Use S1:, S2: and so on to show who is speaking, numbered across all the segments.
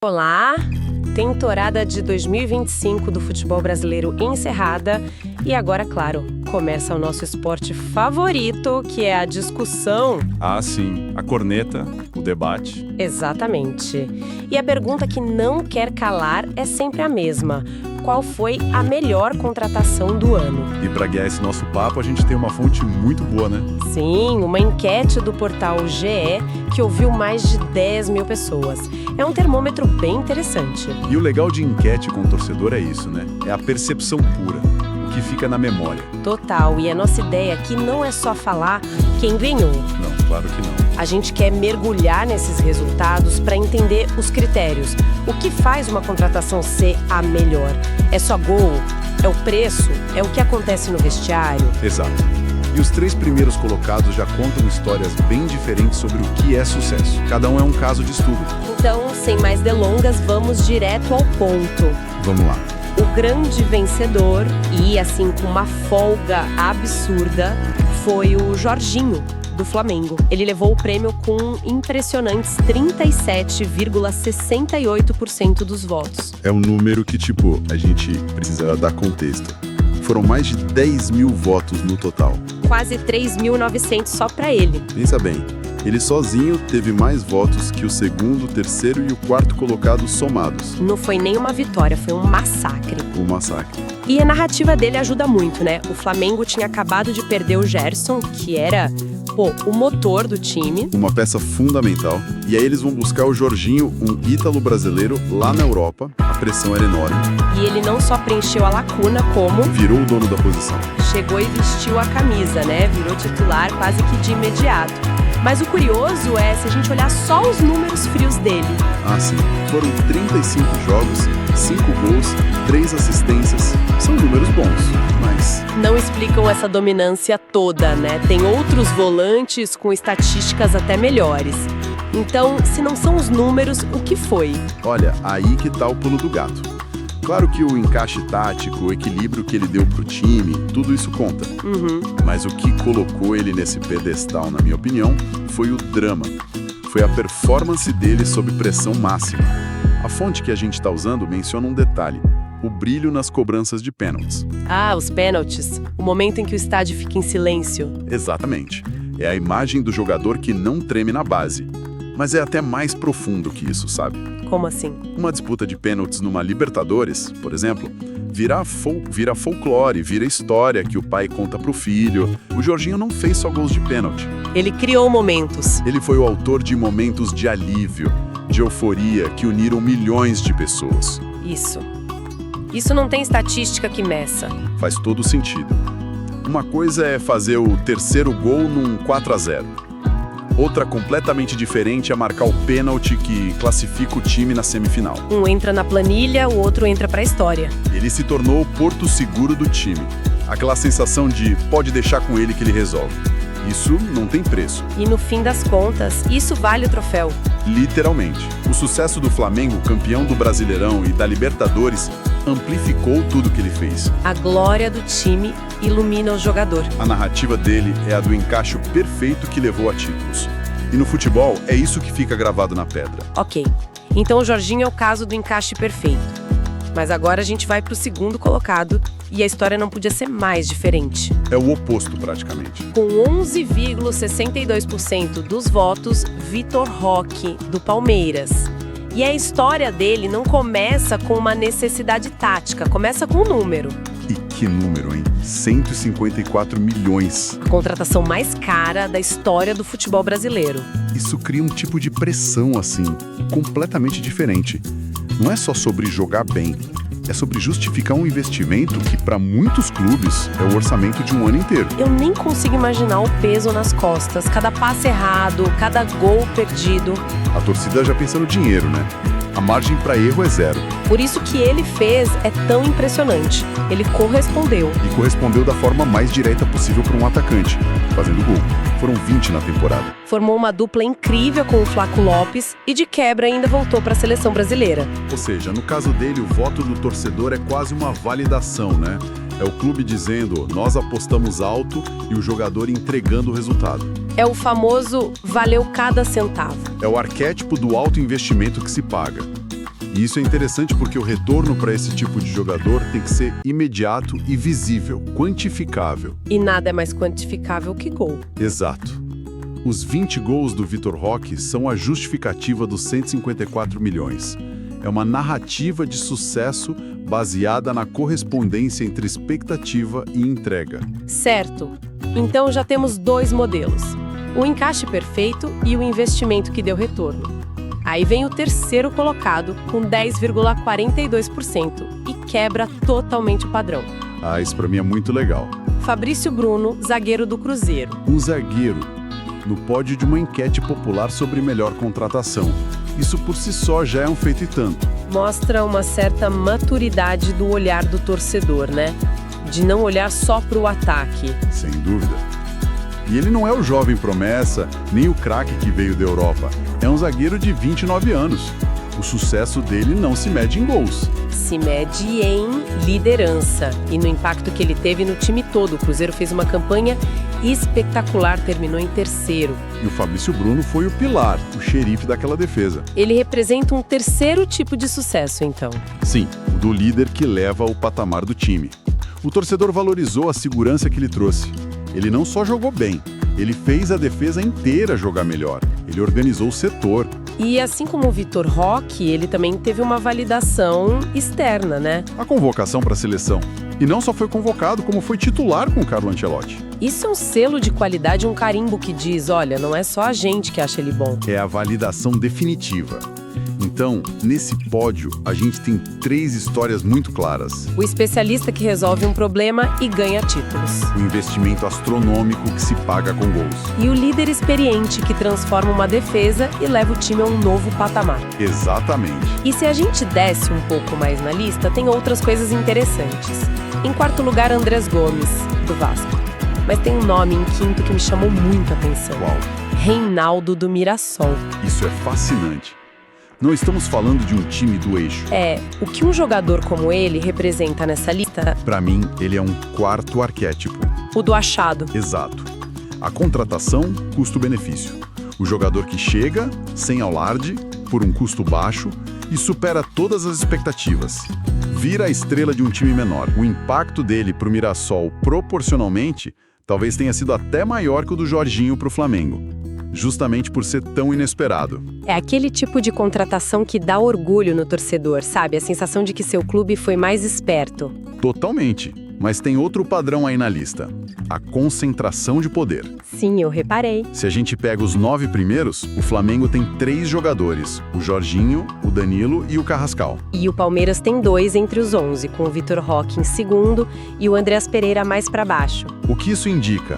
S1: Olá! Temporada de 2025 do futebol brasileiro encerrada e agora, claro, começa o nosso esporte favorito, que é a discussão.
S2: Ah, sim, a corneta, o debate.
S1: Exatamente. E a pergunta que não quer calar é sempre a mesma. Qual foi a melhor contratação do ano?
S2: E para guiar esse nosso papo, a gente tem uma fonte muito boa, né?
S1: Sim, uma enquete do portal GE que ouviu mais de 10 mil pessoas. É um termômetro bem interessante.
S2: E o legal de enquete com o torcedor é isso, né? É a percepção pura, o que fica na memória.
S1: Total, e a nossa ideia aqui não é só falar quem ganhou.
S2: Não, claro que não.
S1: A gente quer mergulhar nesses resultados para entender os critérios. O que faz uma contratação ser a melhor? É só gol? É o preço? É o que acontece no vestiário?
S2: Exato. E os 3 primeiros colocados já contam histórias bem diferentes sobre o que é sucesso. Cada um é um caso de estudo.
S1: Então, sem mais delongas, vamos direto ao ponto.
S2: Vamos lá.
S1: O grande vencedor, e assim com uma folga absurda, foi o Jorginho, do Flamengo. Ele levou o prêmio com impressionantes 37,68% dos votos.
S2: É um número que, a gente precisa dar contexto. Foram mais de 10 mil votos no total.
S1: Quase 3.900 só para ele.
S2: Pensa bem, ele sozinho teve mais votos que o segundo, o terceiro e o quarto colocado somados.
S1: Não foi nem uma vitória, foi um massacre.
S2: O massacre.
S1: E a narrativa dele ajuda muito, né? O Flamengo tinha acabado de perder o Gerson, que era, o motor do time.
S2: Uma peça fundamental. E aí eles vão buscar o Jorginho, um ítalo brasileiro, lá na Europa. A pressão era enorme.
S1: E ele não só preencheu a lacuna, como
S2: virou o dono da posição.
S1: Chegou e vestiu a camisa, né? Virou titular quase que de imediato. Mas o curioso é se a gente olhar só os números frios dele.
S2: Ah, sim. Foram 35 jogos, 5 gols, 3 assistências. São números bons, mas
S1: não explicam essa dominância toda, né? Tem outros volantes com estatísticas até melhores. Então, se não são os números, o que foi?
S2: Olha, aí que tá o pulo do gato. Claro que o encaixe tático, o equilíbrio que ele deu pro time, tudo isso conta. Mas o que colocou ele nesse pedestal, na minha opinião, foi o drama. Foi a performance dele sob pressão máxima. A fonte que a gente está usando menciona um detalhe: o brilho nas cobranças de pênaltis.
S1: Ah, os pênaltis. O momento em que o estádio fica em silêncio.
S2: Exatamente. É a imagem do jogador que não treme na base. Mas é até mais profundo que isso, sabe?
S1: Como assim?
S2: Uma disputa de pênaltis numa Libertadores, por exemplo, vira folclore, vira história que o pai conta pro filho. O Jorginho não fez só gols de pênalti.
S1: Ele criou momentos.
S2: Ele foi o autor de momentos de alívio, de euforia que uniram milhões de pessoas.
S1: Isso não tem estatística que meça.
S2: Faz todo sentido. Uma coisa é fazer o terceiro gol num 4-0. Outra completamente diferente é marcar o pênalti que classifica o time na semifinal.
S1: Um entra na planilha, o outro entra pra história.
S2: Ele se tornou o porto seguro do time. Aquela sensação de pode deixar com ele que ele resolve. Isso não tem preço.
S1: E no fim das contas, isso vale o troféu.
S2: Literalmente. O sucesso do Flamengo, campeão do Brasileirão e da Libertadores, amplificou tudo que ele fez.
S1: A glória do time ilumina o jogador.
S2: A narrativa dele é a do encaixe perfeito que levou a títulos. E no futebol, é isso que fica gravado na pedra.
S1: Ok. Então o Jorginho é o caso do encaixe perfeito. Mas agora a gente vai pro segundo colocado e a história não podia ser mais diferente.
S2: É o oposto, praticamente.
S1: Com 11,62% dos votos, Vitor Roque, do Palmeiras. E a história dele não começa com uma necessidade tática, começa com um número.
S2: E que número, hein? 154 milhões.
S1: A contratação mais cara da história do futebol brasileiro.
S2: Isso cria um tipo de pressão, assim, completamente diferente. Não é só sobre jogar bem, é sobre justificar um investimento que, para muitos clubes, é o orçamento de um ano inteiro.
S1: Eu nem consigo imaginar o peso nas costas, cada passe errado, cada gol perdido.
S2: A torcida já pensa no dinheiro, né? A margem para erro é zero.
S1: Por isso que ele fez é tão impressionante. Ele correspondeu.
S2: E correspondeu da forma mais direta possível para um atacante, fazendo gol. Foram 20 na temporada.
S1: Formou uma dupla incrível com o Flaco Lopes e de quebra ainda voltou para a seleção brasileira.
S2: Ou seja, no caso dele, o voto do torcedor é quase uma validação, né? É o clube dizendo, nós apostamos alto e o jogador entregando o resultado.
S1: É o famoso valeu cada centavo.
S2: É o arquétipo do alto investimento que se paga. E isso é interessante porque o retorno para esse tipo de jogador tem que ser imediato e visível, quantificável.
S1: E nada é mais quantificável que gol.
S2: Exato. Os 20 gols do Vitor Roque são a justificativa dos 154 milhões. É uma narrativa de sucesso baseada na correspondência entre expectativa e entrega.
S1: Certo. Então já temos 2 modelos. O encaixe perfeito e o investimento que deu retorno. Aí vem o terceiro colocado, com 10,42%, e quebra totalmente o padrão.
S2: Ah, isso pra mim é muito legal.
S1: Fabrício Bruno, zagueiro do Cruzeiro.
S2: Um zagueiro no pódio de uma enquete popular sobre melhor contratação. Isso por si só já é um feito e tanto.
S1: Mostra uma certa maturidade do olhar do torcedor, né? De não olhar só para o ataque.
S2: Sem dúvida. E ele não é o jovem promessa, nem o craque que veio da Europa. É um zagueiro de 29 anos. O sucesso dele não se mede em gols.
S1: Se mede em liderança e no impacto que ele teve no time todo. O Cruzeiro fez uma campanha espetacular, terminou em terceiro.
S2: E o Fabrício Bruno foi o pilar, o xerife daquela defesa.
S1: Ele representa um terceiro tipo de sucesso, então.
S2: Sim, o do líder que leva o patamar do time. O torcedor valorizou a segurança que ele trouxe. Ele não só jogou bem, ele fez a defesa inteira jogar melhor. Ele organizou o setor.
S1: E assim como o Vitor Roque, ele também teve uma validação externa, né?
S2: A convocação para a seleção. E não só foi convocado, como foi titular com o Carlo Ancelotti.
S1: Isso é um selo de qualidade, um carimbo que diz, olha, não é só a gente que acha ele bom.
S2: É a validação definitiva. Então, nesse pódio, a gente tem 3 histórias muito claras.
S1: O especialista que resolve um problema e ganha títulos.
S2: O investimento astronômico que se paga com gols.
S1: E o líder experiente que transforma uma defesa e leva o time a um novo patamar.
S2: Exatamente.
S1: E se a gente desce um pouco mais na lista, tem outras coisas interessantes. Em quarto lugar, Andrés Gomes, do Vasco. Mas tem um nome em quinto que me chamou muito a atenção.
S2: Qual?
S1: Reinaldo do Mirassol.
S2: Isso é fascinante. Não estamos falando de um time do eixo.
S1: O que um jogador como ele representa nessa lista?
S2: Para mim, ele é um 4º arquétipo.
S1: O do achado.
S2: Exato. A contratação, custo-benefício. O jogador que chega, sem alarde, por um custo baixo e supera todas as expectativas. Vira a estrela de um time menor. O impacto dele para o Mirassol, proporcionalmente, talvez tenha sido até maior que o do Jorginho para o Flamengo. Justamente por ser tão inesperado.
S1: É aquele tipo de contratação que dá orgulho no torcedor, sabe? A sensação de que seu clube foi mais esperto.
S2: Totalmente. Mas tem outro padrão aí na lista. A concentração de poder.
S1: Sim, eu reparei.
S2: Se a gente pega os 9 primeiros, o Flamengo tem 3 jogadores. O Jorginho, o Danilo e o Carrascal.
S1: E o Palmeiras tem 2 entre os 11, com o Vitor Roque em segundo e o Andreas Pereira mais para baixo.
S2: O que isso indica?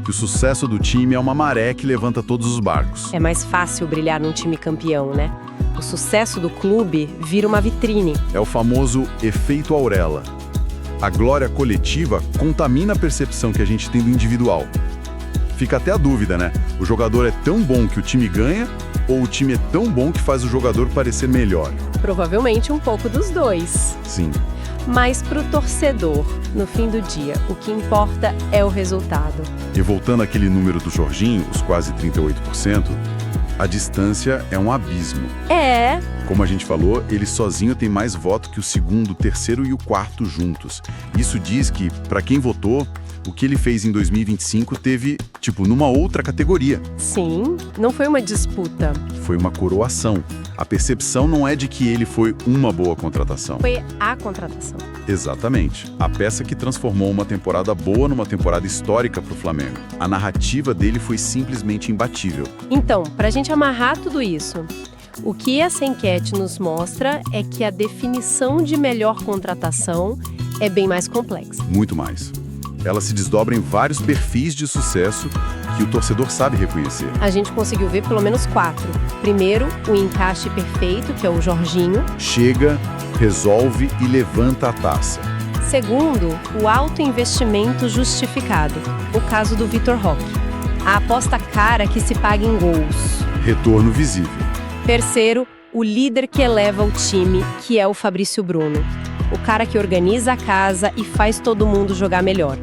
S2: Que o sucesso do time é uma maré que levanta todos os barcos.
S1: É mais fácil brilhar num time campeão, né? O sucesso do clube vira uma vitrine.
S2: É o famoso efeito Aurela. A glória coletiva contamina a percepção que a gente tem do individual. Fica até a dúvida, né? O jogador é tão bom que o time ganha ou o time é tão bom que faz o jogador parecer melhor?
S1: Provavelmente um pouco dos dois.
S2: Sim.
S1: Mas para o torcedor, no fim do dia, o que importa é o resultado.
S2: E voltando àquele número do Jorginho, os quase 38%, a distância é um abismo. Como a gente falou, ele sozinho tem mais voto que o segundo, o terceiro e o quarto juntos. Isso diz que, para quem votou, o que ele fez em 2025 teve, numa outra categoria.
S1: Sim, não foi uma disputa.
S2: Foi uma coroação. A percepção não é de que ele foi uma boa contratação.
S1: Foi a contratação.
S2: Exatamente. A peça que transformou uma temporada boa numa temporada histórica para o Flamengo. A narrativa dele foi simplesmente imbatível.
S1: Então, para a gente amarrar tudo isso, o que essa enquete nos mostra é que a definição de melhor contratação é bem mais complexa.
S2: Muito mais. Ela se desdobra em vários perfis de sucesso que o torcedor sabe reconhecer.
S1: A gente conseguiu ver pelo menos 4. Primeiro, o encaixe perfeito, que é o Jorginho.
S2: Chega, resolve e levanta a taça.
S1: Segundo, o alto investimento justificado, o caso do Vitor Roque. A aposta cara que se paga em gols.
S2: Retorno visível.
S1: Terceiro, o líder que eleva o time, que é o Fabrício Bruno. O cara que organiza a casa e faz todo mundo jogar melhor.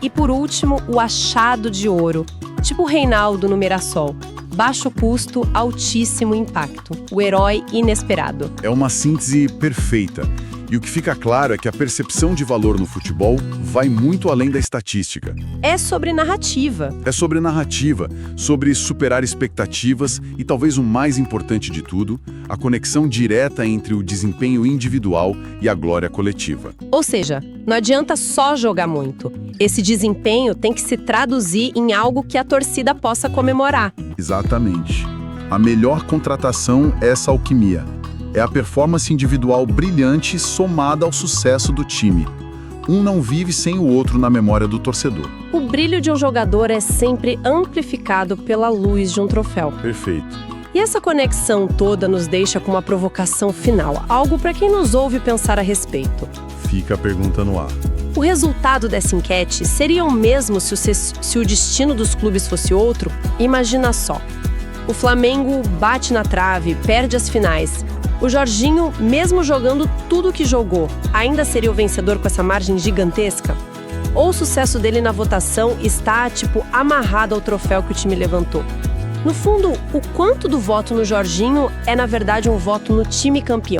S1: E por último, o achado de ouro, tipo o Reinaldo no Mirassol. baixo custo, altíssimo impacto. O herói inesperado.
S2: É uma síntese perfeita. E o que fica claro é que a percepção de valor no futebol vai muito além da estatística.
S1: É sobre narrativa.
S2: É sobre narrativa, sobre superar expectativas e, talvez o mais importante de tudo, a conexão direta entre o desempenho individual e a glória coletiva.
S1: Ou seja, não adianta só jogar muito. Esse desempenho tem que se traduzir em algo que a torcida possa comemorar.
S2: Exatamente. A melhor contratação é essa alquimia. É a performance individual brilhante somada ao sucesso do time. Um não vive sem o outro na memória do torcedor.
S1: O brilho de um jogador é sempre amplificado pela luz de um troféu.
S2: Perfeito.
S1: E essa conexão toda nos deixa com uma provocação final, algo para quem nos ouve pensar a respeito.
S2: Fica a pergunta no ar.
S1: O resultado dessa enquete seria o mesmo se o destino dos clubes fosse outro? Imagina só. O Flamengo bate na trave, perde as finais. O Jorginho, mesmo jogando tudo o que jogou, ainda seria o vencedor com essa margem gigantesca? Ou o sucesso dele na votação está, amarrado ao troféu que o time levantou? No fundo, o quanto do voto no Jorginho é, na verdade, um voto no time campeão.